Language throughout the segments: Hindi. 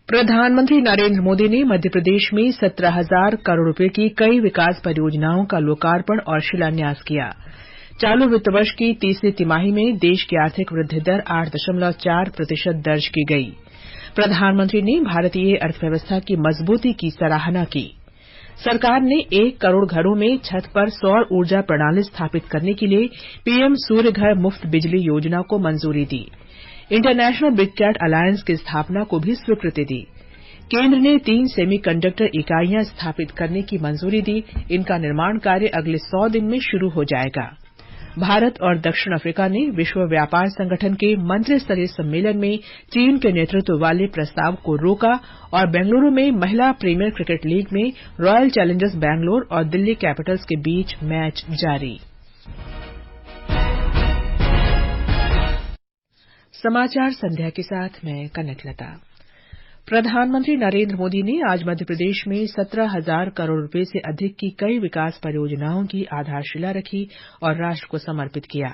प्रधानमंत्री नरेंद्र मोदी ने मध्य प्रदेश में 17,000 करोड़ रुपए की कई विकास परियोजनाओं का लोकार्पण और शिलान्यास किया। चालू वित्त वर्ष की तीसरी तिमाही में देश की आर्थिक वृद्धि दर 8.4% दर्ज की गई। प्रधानमंत्री ने भारतीय अर्थव्यवस्था की मजबूती की सराहना की। सरकार ने 1 करोड़ घरों में छत पर सौर ऊर्जा प्रणाली स्थापित करने के लिए पीएम सूर्य घर मुफ्त बिजली योजना को मंजूरी दी। इंटरनेशनल बिग कैट अलायंस की स्थापना को भी स्वीकृति दी। केंद्र ने 3 सेमीकंडक्टर इकाइयां स्थापित करने की मंजूरी दी। इनका निर्माण कार्य अगले 100 दिन में शुरू हो जाएगा। भारत और दक्षिण अफ्रीका ने विश्व व्यापार संगठन के मंत्रिस्तरीय सम्मेलन में चीन के नेतृत्व वाले प्रस्ताव को रोका और बेंगलुरू में महिला प्रीमियर क्रिकेट लीग में रॉयल चैलेंजर्स बैंगलोर और दिल्ली कैपिटल्स के बीच मैच जारी। समाचार संध्या के साथ मैं कनकलता। प्रधानमंत्री नरेंद्र मोदी ने आज मध्य प्रदेश में 17,000 करोड़ रुपए से अधिक की कई विकास परियोजनाओं की आधारशिला रखी और राष्ट्र को समर्पित किया।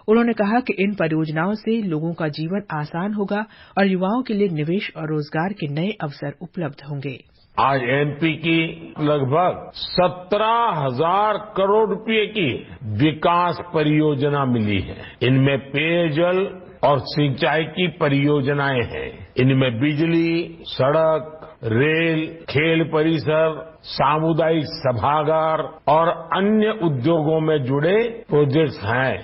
उन्होंने कहा कि इन परियोजनाओं से लोगों का जीवन आसान होगा और युवाओं के लिए निवेश और रोजगार के नए अवसर उपलब्ध होंगे। आज एमपी की लगभग 17,000 करोड़ रुपए की विकास परियोजना मिली है। इनमें पेयजल और सिंचाई की परियोजनाएं हैं। इनमें बिजली, सड़क, रेल, खेल परिसर, सामुदायिक सभागार और अन्य उद्योगों में जुड़े प्रोजेक्ट्स हैं।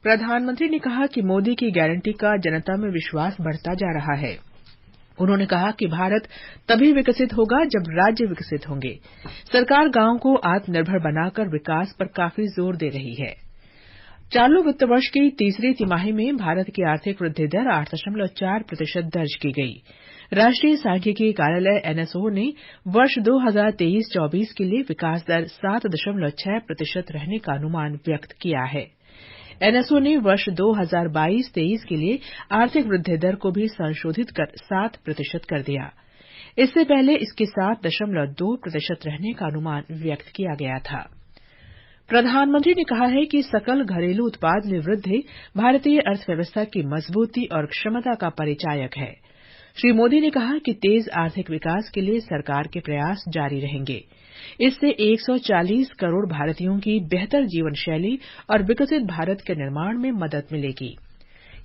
प्रधानमंत्री ने कहा कि मोदी की गारंटी का जनता में विश्वास बढ़ता जा रहा है। उन्होंने कहा कि भारत तभी विकसित होगा जब राज्य विकसित होंगे। सरकार गांवों को आत्मनिर्भर बनाकर विकास पर काफी जोर दे रही है। चालू वित्त वर्ष की तीसरी तिमाही में भारत की आर्थिक वृद्धि दर 8.4% दर्ज की गई। राष्ट्रीय सांख्यिकी कार्यालय एनएसओ ने वर्ष 2023-24 के लिए विकास दर 7.6% रहने का अनुमान व्यक्त किया है। एनएसओ ने वर्ष 2022-23 के लिए आर्थिक वृद्धि दर को भी संशोधित कर 7% कर दिया। इससे पहले इसके 7.2% रहने का अनुमान व्यक्त किया गया था। प्रधानमंत्री ने कहा है कि सकल घरेलू उत्पाद में वृद्धि भारतीय अर्थव्यवस्था की मजबूती और क्षमता का परिचायक है। श्री मोदी ने कहा कि तेज आर्थिक विकास के लिए सरकार के प्रयास जारी रहेंगे। इससे 140 करोड़ भारतीयों की बेहतर जीवन शैली और विकसित भारत के निर्माण में मदद मिलेगी।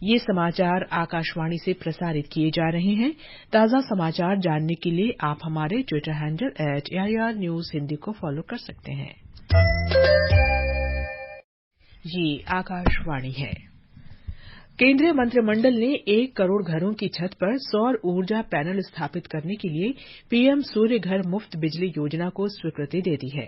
ये समाचार आकाशवाणी से प्रसारित किए जा रहे हैं। ताजा समाचार जानने के लिए आप हमारे ट्विटर हैंडल @AIR News को फॉलो कर सकते हैं। ये आकाशवाणी है। केंद्रीय मंत्रिमंडल ने 1 करोड़ घरों की छत पर सौर ऊर्जा पैनल स्थापित करने के लिए पीएम सूर्य घर मुफ्त बिजली योजना को स्वीकृति दे दी है।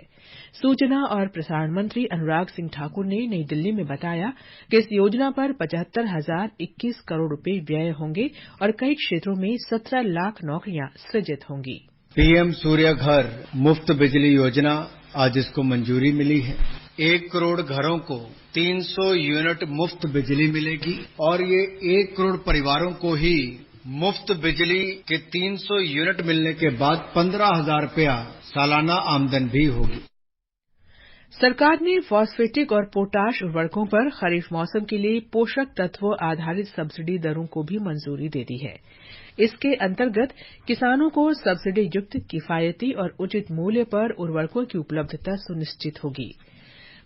सूचना और प्रसारण मंत्री अनुराग सिंह ठाकुर ने नई दिल्ली में बताया कि इस योजना पर 75,021 करोड़ रुपए व्यय होंगे और कई क्षेत्रों में 17 लाख नौकरियां सृजित होंगी। पीएम सूर्य घर मुफ्त बिजली योजना आज इसको मंजूरी मिली है। 1 करोड़ घरों को 300 यूनिट मुफ्त बिजली मिलेगी और ये 1 करोड़ परिवारों को ही मुफ्त बिजली के 300 यूनिट मिलने के बाद 15,000 रुपया सालाना आमदन भी होगी। सरकार ने फॉस्फेटिक और पोटाश उर्वरकों पर खरीफ मौसम के लिए पोषक तत्व आधारित सब्सिडी दरों को भी मंजूरी दे दी है। इसके अंतर्गत किसानों को सब्सिडी युक्त किफायती और उचित मूल्य पर उर्वरकों की उपलब्धता सुनिश्चित होगी।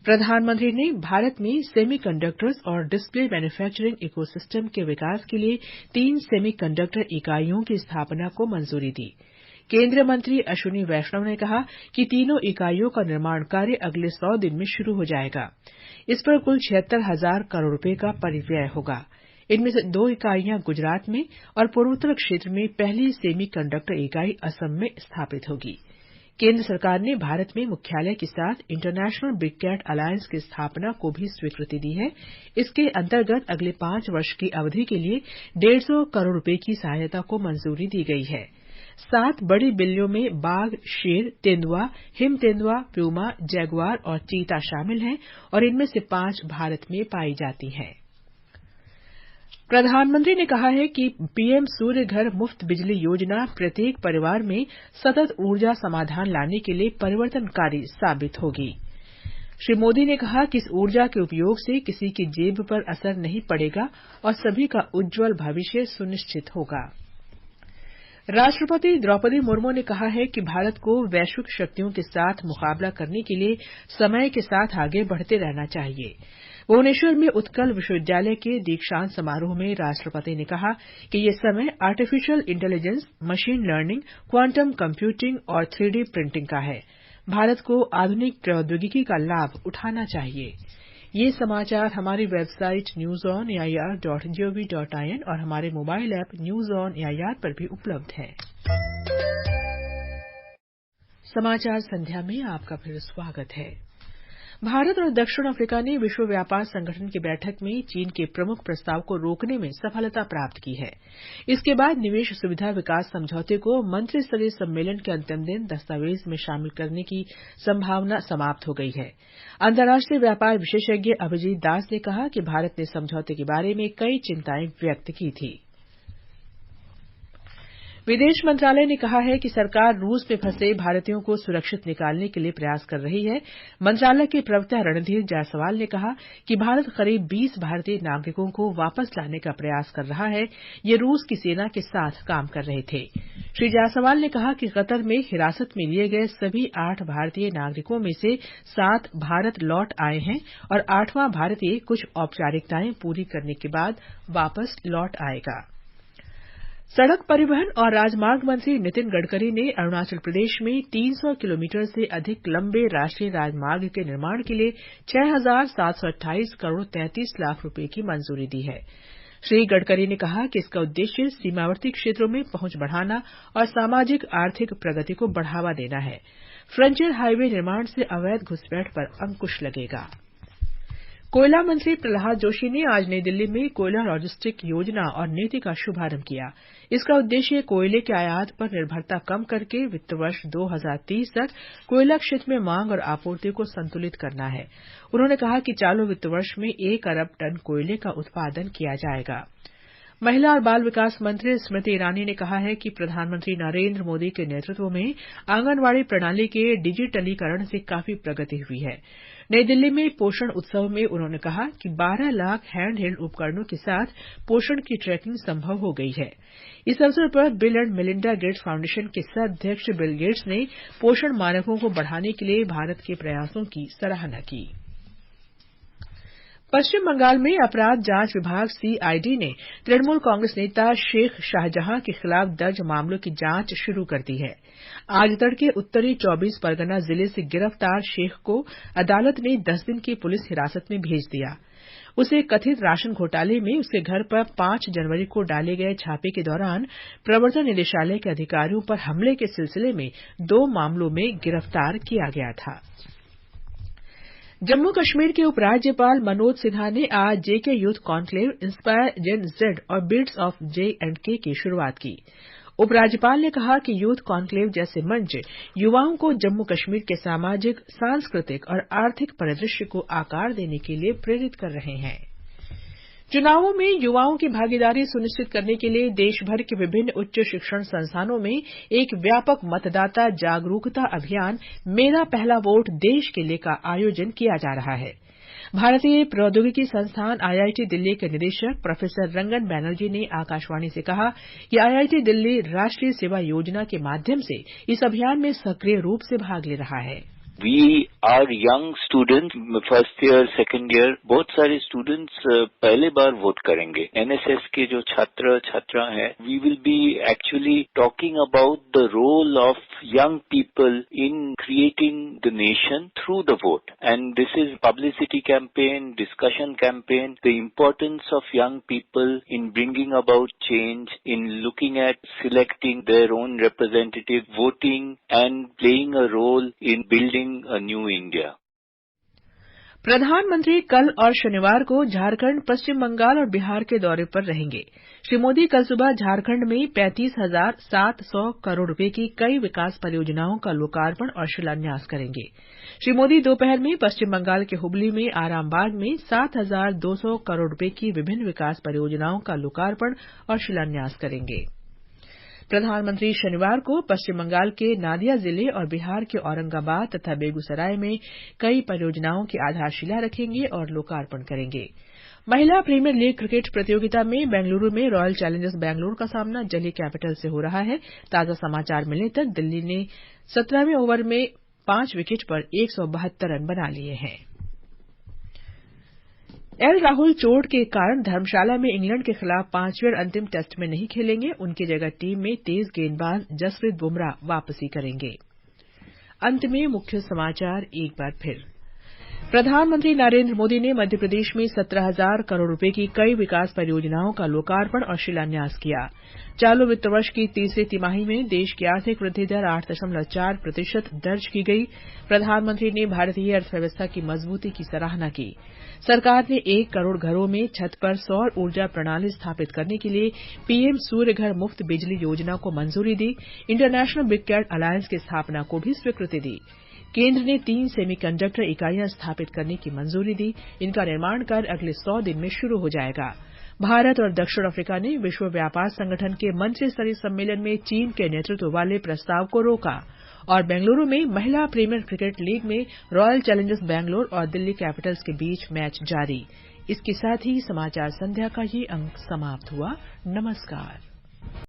प्रधानमंत्री ने भारत में सेमीकंडक्टर्स और डिस्प्ले मैन्युफैक्चरिंग इकोसिस्टम के विकास के लिए 3 सेमीकंडक्टर इकाइयों की स्थापना को मंजूरी दी। केंद्रीय मंत्री अश्विनी वैष्णव ने कहा कि तीनों इकाइयों का निर्माण कार्य अगले 100 दिन में शुरू हो जाएगा। इस पर कुल 76,000 करोड़ रुपए का परिव्यय होगा। इनमें से 2 इकाइयां गुजरात में और पूर्वोत्तर क्षेत्र में पहली सेमीकंडक्टर इकाई असम में स्थापित होगी। केंद्र सरकार ने भारत में मुख्यालय के साथ इंटरनेशनल बिग कैट अलायंस की स्थापना को भी स्वीकृति दी है। इसके अंतर्गत अगले 5 वर्ष की अवधि के लिए 150 करोड़ रुपए की सहायता को मंजूरी दी गई है। 7 बड़ी बिल्लियों में बाघ, शेर, तेंदुआ, हिम तेंदुआ, प्यूमा, जैगुआर और चीता शामिल हैं और इनमें से 5 भारत में पाई जाती हैं। प्रधानमंत्री ने कहा है कि पीएम सूर्य घर मुफ्त बिजली योजना प्रत्येक परिवार में सतत ऊर्जा समाधान लाने के लिए परिवर्तनकारी साबित होगी। श्री मोदी ने कहा कि इस ऊर्जा के उपयोग से किसी की जेब पर असर नहीं पड़ेगा और सभी का उज्जवल भविष्य सुनिश्चित होगा। राष्ट्रपति द्रौपदी मुर्मू ने कहा है कि भारत को वैश्विक शक्तियों के साथ मुकाबला करने के लिए समय के साथ आगे बढ़ते रहना चाहिए। भुवनेश्वर में उत्कल विश्वविद्यालय के दीक्षांत समारोह में राष्ट्रपति ने कहा कि ये समय artificial intelligence, machine learning, quantum computing और 3D प्रिंटिंग का है। भारत को आधुनिक प्रौद्योगिकी का लाभ उठाना चाहिए। ये समाचार हमारी वेबसाइट newsonair.gov.in और हमारे mobile app news on AIR पर भी उपलब्ध हैं। समाचार संध्या में आपका फिर स्वागत है। भारत और दक्षिण अफ्रीका ने विश्व व्यापार संगठन की बैठक में चीन के प्रमुख प्रस्ताव को रोकने में सफलता प्राप्त की है। इसके बाद निवेश सुविधा विकास समझौते को मंत्रिस्तरीय सम्मेलन के अंतिम दिन दस्तावेज में शामिल करने की संभावना समाप्त हो गई है। अंतर्राष्ट्रीय व्यापार विशेषज्ञ अभिजीत दास ने कहा कि भारत ने समझौते के बारे में कई चिंताएं व्यक्त की थी। विदेश मंत्रालय ने कहा है कि सरकार रूस में फंसे भारतीयों को सुरक्षित निकालने के लिए प्रयास कर रही है। मंत्रालय के प्रवक्ता रणधीर जायसवाल ने कहा कि भारत करीब 20 भारतीय नागरिकों को वापस लाने का प्रयास कर रहा है। ये रूस की सेना के साथ काम कर रहे थे। श्री जायसवाल ने कहा कि कतर में हिरासत में लिए गए सभी 8 भारतीय नागरिकों में से 7 भारत लौट आए हैं और 8वां भारतीय कुछ औपचारिकताएं पूरी करने के बाद वापस लौट आएगा। सड़क परिवहन और राजमार्ग मंत्री नितिन गडकरी ने अरुणाचल प्रदेश में 300 किलोमीटर से अधिक लंबे राष्ट्रीय राजमार्ग के निर्माण के लिए 6,728 करोड़ 33 लाख रुपए की मंजूरी दी है। श्री गडकरी ने कहा कि इसका उद्देश्य सीमावर्ती क्षेत्रों में पहुंच बढ़ाना और सामाजिक आर्थिक प्रगति को बढ़ावा देना है। फ्रंटियर हाईवे निर्माण से अवैध घुसपैठ पर अंकुश लगेगा। कोयला मंत्री प्रहलाद जोशी ने आज नई दिल्ली में कोयला लॉजिस्टिक योजना और नीति का शुभारंभ किया। इसका उद्देश्य कोयले के आयात पर निर्भरता कम करके वित्त वर्ष 2030 तक कोयला क्षेत्र में मांग और आपूर्ति को संतुलित करना है। उन्होंने कहा कि चालू वित्त वर्ष में 1 अरब टन कोयले का उत्पादन किया जाएगा। महिला और बाल विकास मंत्री स्मृति ईरानी ने कहा है कि प्रधानमंत्री नरेंद्र मोदी के नेतृत्व में आंगनवाड़ी प्रणाली के डिजिटलीकरण से काफी प्रगति हुई है। नई दिल्ली में पोषण उत्सव में उन्होंने कहा कि 12 लाख हैंडहेल्ड उपकरणों के साथ पोषण की ट्रैकिंग संभव हो गई है। इस अवसर पर bill and Melinda Gates foundation के सह-अध्यक्ष बिल गेट्स ने पोषण मानकों को बढ़ाने के लिए भारत के प्रयासों की सराहना की। पश्चिम बंगाल में अपराध जांच विभाग सीआईडी ने तृणमूल कांग्रेस नेता शेख शाहजहां के खिलाफ दर्ज मामलों की जांच शुरू कर दी है। आज तड़के उत्तरी 24 परगना जिले से गिरफ्तार शेख को अदालत ने 10 दिन की पुलिस हिरासत में भेज दिया। उसे कथित राशन घोटाले में उसके घर पर 5 जनवरी को डाले गए छापे के दौरान प्रवर्तन निदेशालय के अधिकारियों पर हमले के सिलसिले में 2 मामलों में गिरफ्तार किया गया था। जम्मू कश्मीर के उपराज्यपाल मनोज सिन्हा ने आज जेके यूथ कॉन्क्लेव इंस्पायर जेन जेड और बिट्स ऑफ J&K की शुरूआत की। उपराज्यपाल ने कहा कि यूथ कॉन्क्लेव जैसे मंच युवाओं को जम्मू कश्मीर के सामाजिक, सांस्कृतिक और आर्थिक परिदृश्य को आकार देने के लिए प्रेरित कर रहे हैं। चुनावों में युवाओं की भागीदारी सुनिश्चित करने के लिए देशभर के विभिन्न उच्च शिक्षण संस्थानों में एक व्यापक मतदाता जागरूकता अभियान मेरा पहला वोट देश के लिए का आयोजन किया जा रहा है। भारतीय प्रौद्योगिकी संस्थान आईआईटी दिल्ली के निदेशक प्रोफेसर रंगन बैनर्जी ने आकाशवाणी से कहा कि आईआईटी दिल्ली राष्ट्रीय सेवा योजना के माध्यम से इस अभियान में सक्रिय रूप से भाग ले रहा है। We are young students, first year, second year, बहुत सारे स्टूडेंट्स पहले बार वोट करेंगे। एनएसएस के जो छात्र छात्रा हैं, we will be actually talking about the role of young people in creating the nation through the vote. And this is publicity campaign, discussion campaign, the importance of young people in bringing about change, in looking at selecting their own representative, voting and playing a role in building a new India. प्रधानमंत्री कल और शनिवार को झारखंड, पश्चिम बंगाल और बिहार के दौरे पर रहेंगे। श्री मोदी कल सुबह झारखंड में 35,700 करोड़ रुपए की कई विकास परियोजनाओं का लोकार्पण और शिलान्यास करेंगे। श्री मोदी दोपहर में पश्चिम बंगाल के हुबली में आरामबाग में 7,200 करोड़ रुपए की विभिन्न विकास परियोजनाओं का लोकार्पण और शिलान्यास करेंगे। प्रधानमंत्री शनिवार को पश्चिम बंगाल के नादिया जिले और बिहार के औरंगाबाद तथा बेगूसराय में कई परियोजनाओं की आधारशिला रखेंगे और लोकार्पण करेंगे। महिला प्रीमियर लीग क्रिकेट प्रतियोगिता में बेंगलुरू में रॉयल चैलेंजर्स बैंगलोर का सामना दिल्ली कैपिटल्स से हो रहा है। ताजा समाचार मिलने तक दिल्ली ने 17वें ओवर में 5 विकेट पर 172 रन बना लिए हैं। एल राहुल चोट के कारण धर्मशाला में इंग्लैंड के खिलाफ 5वें और अंतिम टेस्ट में नहीं खेलेंगे। उनकी जगह टीम में तेज गेंदबाज जसप्रीत बुमराह वापसी करेंगे। अंत में मुख्य समाचार एक बार फिर। प्रधानमंत्री नरेंद्र मोदी ने मध्य प्रदेश में 17,000 करोड़ रुपए की कई विकास परियोजनाओं का लोकार्पण और शिलान्यास किया। चालू वित्त वर्ष की तीसरी तिमाही में देश की आर्थिक वृद्धि दर 8.4% दर्ज की गई। प्रधानमंत्री ने भारतीय अर्थव्यवस्था की मजबूती की सराहना की। सरकार ने 1 करोड़ घरों में छत पर सौर ऊर्जा प्रणाली स्थापित करने के लिए पीएम सूर्य घर मुफ्त बिजली योजना को मंजूरी दी। इंटरनेशनल बिग कैट अलायंस की स्थापना को भी स्वीकृति दी। केंद्र ने 3 सेमीकंडक्टर इकाइयां स्थापित करने की मंजूरी दी। इनका निर्माण कार्य अगले 100 दिन में शुरू हो जाएगा। भारत और दक्षिण अफ्रीका ने विश्व व्यापार संगठन के मंत्री स्तरीय सम्मेलन में चीन के नेतृत्व वाले प्रस्ताव को रोका। और बेंगलुरू में महिला प्रीमियर क्रिकेट लीग में रॉयल चैलेंजर्स बैंगलोर और दिल्ली कैपिटल्स के बीच मैच जारी। इसके साथ ही समाचार संध्या का ये अंक समाप्त हुआ। नमस्कार।